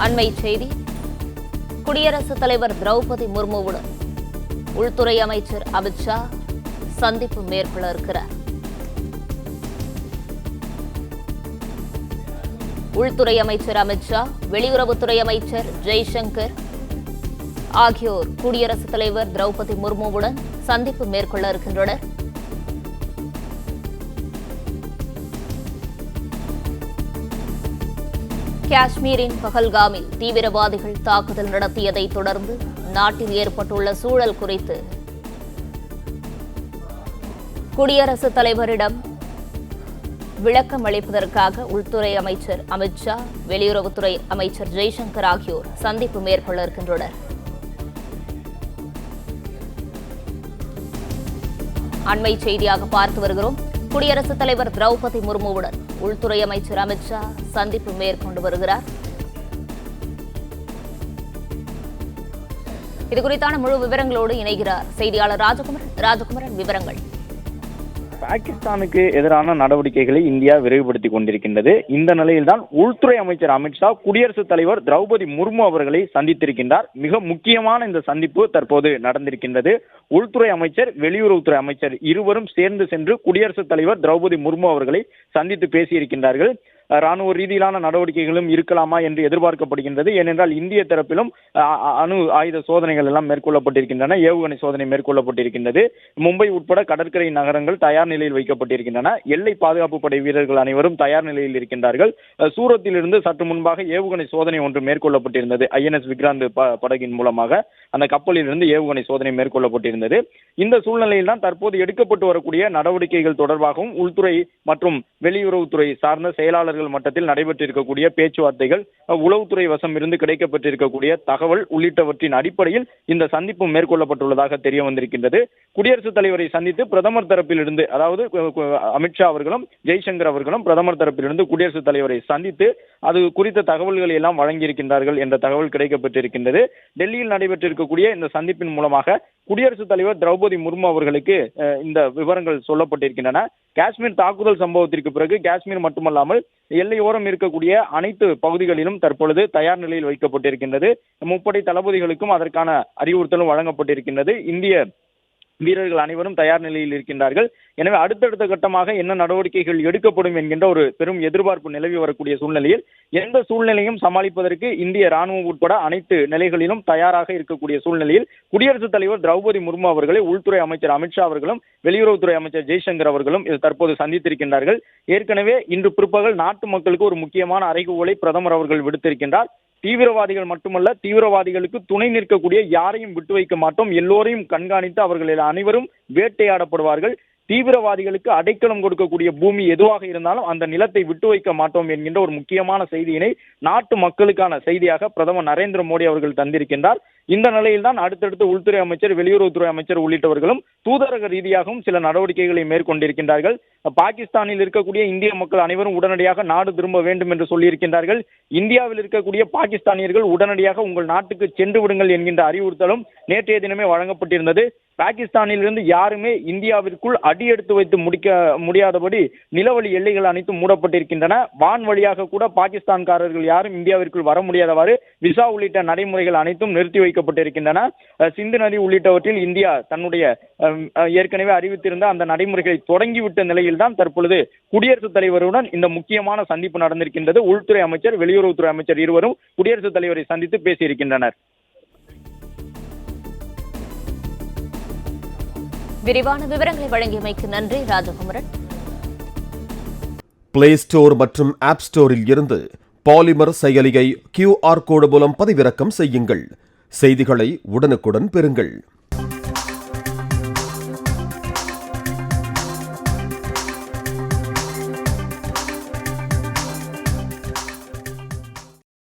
அண்மை செய்தி. குடியரசுத் தலைவர் திரௌபதி முர்முவுடன் உள்துறை அமைச்சர் அமித்ஷா சந்திப்பு மேற்கொள்ள இருக்கிறார். உள்துறை அமைச்சர் அமித்ஷா, வெளியுறவுத்துறை அமைச்சர் ஜெய்சங்கர் ஆகியோர் குடியரசுத் தலைவர் திரௌபதி முர்முவுடன் சந்திப்பு மேற்கொள்ள இருக்கின்றனர். காஷ்மீரின் பஹல்காமில் தீவிரவாதிகள் தாக்குதல் நடத்தியதை தொடர்ந்து நாட்டில் ஏற்பட்டுள்ள சூழல் குறித்து குடியரசுத் தலைவரிடம் விளக்கம் அளிப்பதற்காக உள்துறை அமைச்சர் அமித்ஷா, வெளியுறவுத்துறை அமைச்சர் ஜெய்சங்கர் ஆகியோர் சந்திப்பு மேற்கொள்ள இருக்கின்றனர். அண்மை செய்தியாக பார்த்து வருகிறோம். குடியரசுத் தலைவர் திரௌபதி முர்முவுடன் உள்துறை அமைச்சர் அமித்ஷா சந்திப்பு மேற்கொண்டு வருகிறார். இதுகுறித்தான முழு விவரங்களோடு இணைகிறார் செய்தியாளர் ராஜகுமரன். விவரங்கள். பாகிஸ்தானுக்கு எதிரான நடவடிக்கைகளை இந்தியா விரைவுபடுத்திக் கொண்டிருக்கின்றது. இந்த நிலையில்தான் உள்துறை அமைச்சர் அமித்ஷா குடியரசுத் தலைவர் திரௌபதி முர்மு அவர்களை சந்தித்திருக்கின்றார். மிக முக்கியமான இந்த சந்திப்பு தற்போது நடந்திருக்கின்றது. உள்துறை அமைச்சர், வெளியுறவுத்துறை அமைச்சர் இருவரும் சேர்ந்து சென்று குடியரசுத் தலைவர் திரௌபதி முர்மு அவர்களை சந்தித்து பேசியிருக்கின்றார்கள். ராணுவ ரீதியிலான நடவடிக்கைகளும் இருக்கலாமா என்று எதிர்பார்க்கப்படுகின்றது. ஏனென்றால் இந்திய தரப்பிலும் அணு ஆயுத சோதனைகள் எல்லாம் மேற்கொள்ளப்பட்டிருக்கின்றன, ஏவுகணை சோதனை மேற்கொள்ளப்பட்டிருக்கின்றது. மும்பை உட்பட கடற்கரை நகரங்கள் தயார் நிலையில் வைக்கப்பட்டிருக்கின்றன. எல்லை பாதுகாப்பு படை வீரர்கள் அனைவரும் தயார் நிலையில் இருக்கின்றார்கள். சூரத்திலிருந்து சற்று முன்பாக ஏவுகணை சோதனை ஒன்று மேற்கொள்ளப்பட்டிருந்தது. INS விக்ராந்த் படகின் மூலமாக அந்த கப்பலில் இருந்து ஏவுகணை சோதனை மேற்கொள்ளப்பட்டிருந்தது. இந்த சூழ்நிலையில் தான் தற்போது எடுக்கப்பட்டு வரக்கூடிய நடவடிக்கைகள் தொடர்பாகவும் உள்துறை மற்றும் வெளியுறவுத்துறை சார்ந்த செயலாளர்கள் மட்டத்தில் நடைபெற்றிருக்கக்கூடிய பேச்சுவார்த்தைகள், உளவுத்துறை வசம் இருந்து கிடைக்கப்பட்டிருக்கக்கூடிய தகவல் உள்ளிட்டவற்றின் அடிப்படையில் இந்த சந்திப்பு மேற்கொள்ளப்பட்டுள்ளதாக தெரிய வந்திருக்கின்றது. குடியரசுத் தலைவரை சந்தித்து பிரதமர் தரப்பிலிருந்து, அதாவது அமித்ஷா அவர்களும் ஜெய்சங்கர் அவர்களும் பிரதமர் தரப்பிலிருந்து குடியரசுத் தலைவரை சந்தித்து அது குறித்த தகவல்களை எல்லாம் வழங்கியிருக்கின்றார்கள் என்ற தகவல் கிடைக்கப்பட்டிருக்கின்றது. டெல்லியில் நடைபெற்றிருக்கக்கூடிய இந்த சந்திப்பின் மூலமாக குடியரசுத் தலைவர் திரௌபதி முர்மு அவர்களுக்கு இந்த விவரங்கள் சொல்லப்பட்டிருக்கின்றன. காஷ்மீர் தாக்குதல் சம்பவத்திற்கு பிறகு காஷ்மீர் மட்டுமல்லாமல் எல்லையோரம் இருக்கக்கூடிய அனைத்து பகுதிகளிலும் தற்பொழுது தயார் நிலையில் வைக்கப்பட்டிருக்கின்றது. முப்படை தளபதிகளுக்கும் அதற்கான அறிவுறுத்தலும் வழங்கப்பட்டிருக்கின்றது. இந்திய வீரர்கள் அனைவரும் தயார் நிலையில் இருக்கின்றார்கள். எனவே அடுத்தடுத்த கட்டமாக என்ன நடவடிக்கைகள் எடுக்கப்படும் என்கின்ற ஒரு பெரும் எதிர்பார்ப்பு நிலவி வரக்கூடிய சூழ்நிலையில் எந்த சூழ்நிலையும் சமாளிப்பதற்கு இந்திய ராணுவம் உட்பட அனைத்து நிலைகளிலும் தயாராக இருக்கக்கூடிய சூழ்நிலையில் குடியரசுத் தலைவர் திரௌபதி முர்மு அவர்களை உள்துறை அமைச்சர் அமித்ஷா அவர்களும் வெளியுறவுத்துறை அமைச்சர் ஜெய்சங்கர் அவர்களும் தற்போது சந்தித்திருக்கின்றார்கள். ஏற்கனவே இன்று பிற்பகல் நாட்டு மக்களுக்கு ஒரு முக்கியமான அறைகூவலை பிரதமர் அவர்கள் விடுத்திருக்கின்றார். தீவிரவாதிகள் மட்டுமல்ல, தீவிரவாதிகளுக்கு துணை நிற்கக்கூடிய யாரையும் விட்டு வைக்க மாட்டோம், எல்லோரையும் கண்காணித்து அவர்கள் அனைவரும் வேட்டையாடப்படுவார்கள். தீவிரவாதிகளுக்கு அடைக்கலம் கொடுக்கக்கூடிய பூமி எதுவாக இருந்தாலும் அந்த நிலத்தை விட்டு வைக்க மாட்டோம் என்கின்ற ஒரு முக்கியமான செய்தியினை நாட்டு மக்களுக்கான செய்தியாக பிரதமர் நரேந்திர மோடி அவர்கள் தந்திருக்கின்றார். இந்த நிலையில்தான் அடுத்தடுத்து உள்துறை அமைச்சர், வெளியுறவுத்துறை அமைச்சர் உள்ளிட்டவர்களும் தூதரக ரீதியாகவும் சில நடவடிக்கைகளை மேற்கொண்டிருக்கின்றார்கள். பாகிஸ்தானில் இருக்கக்கூடிய இந்திய மக்கள் அனைவரும் உடனடியாக நாடு திரும்ப வேண்டும் என்று சொல்லியிருக்கின்றார்கள். இந்தியாவில் இருக்கக்கூடிய பாகிஸ்தானியர்கள் உடனடியாக உங்கள் நாட்டுக்கு சென்று விடுங்கள் என்கின்ற அறிவுறுத்தலும் நேற்றைய தினமே வழங்கப்பட்டிருந்தது. பாகிஸ்தானில் இருந்து யாருமே இந்தியாவிற்குள் அடி எடுத்து வைத்து முடிக்க முடியாதபடி நிலவழி எல்லைகள் அனைத்தும் மூடப்பட்டிருக்கின்றன. வான் வழியாக கூட பாகிஸ்தான்காரர்கள் யாரும் இந்தியாவிற்குள் வர முடியாதவாறு விசா உள்ளிட்ட நடைமுறைகள் அனைத்தும் நிறுத்தி வைக்கப்பட்டிருக்கின்றன. சிந்து நதி உள்ளிட்டவற்றில் இந்தியா தன்னுடைய ஏற்கனவே அறிவித்திருந்த அந்த நடைமுறைகளை தொடங்கிவிட்ட நிலையில்தான் தற்பொழுது குடியரசுத் தலைவருடன் இந்த முக்கியமான சந்திப்பு நடந்திருக்கின்றது. உள்துறை அமைச்சர், வெளியுறவுத்துறை அமைச்சர் இருவரும் குடியரசுத் தலைவரை சந்தித்து பேசியிருக்கின்றனர். விரிவான விவரங்களை வழங்கியமைக்கு நன்றி ராஜகுமரன். பிளே ஸ்டோர் மற்றும் ஆப் ஸ்டோரில் இருந்து பாலிமர் செயலியை QR கோடு மூலம் பதிவிறக்கம் செய்யுங்கள். செய்திகளை உடனுக்குடன் பெறுங்கள்.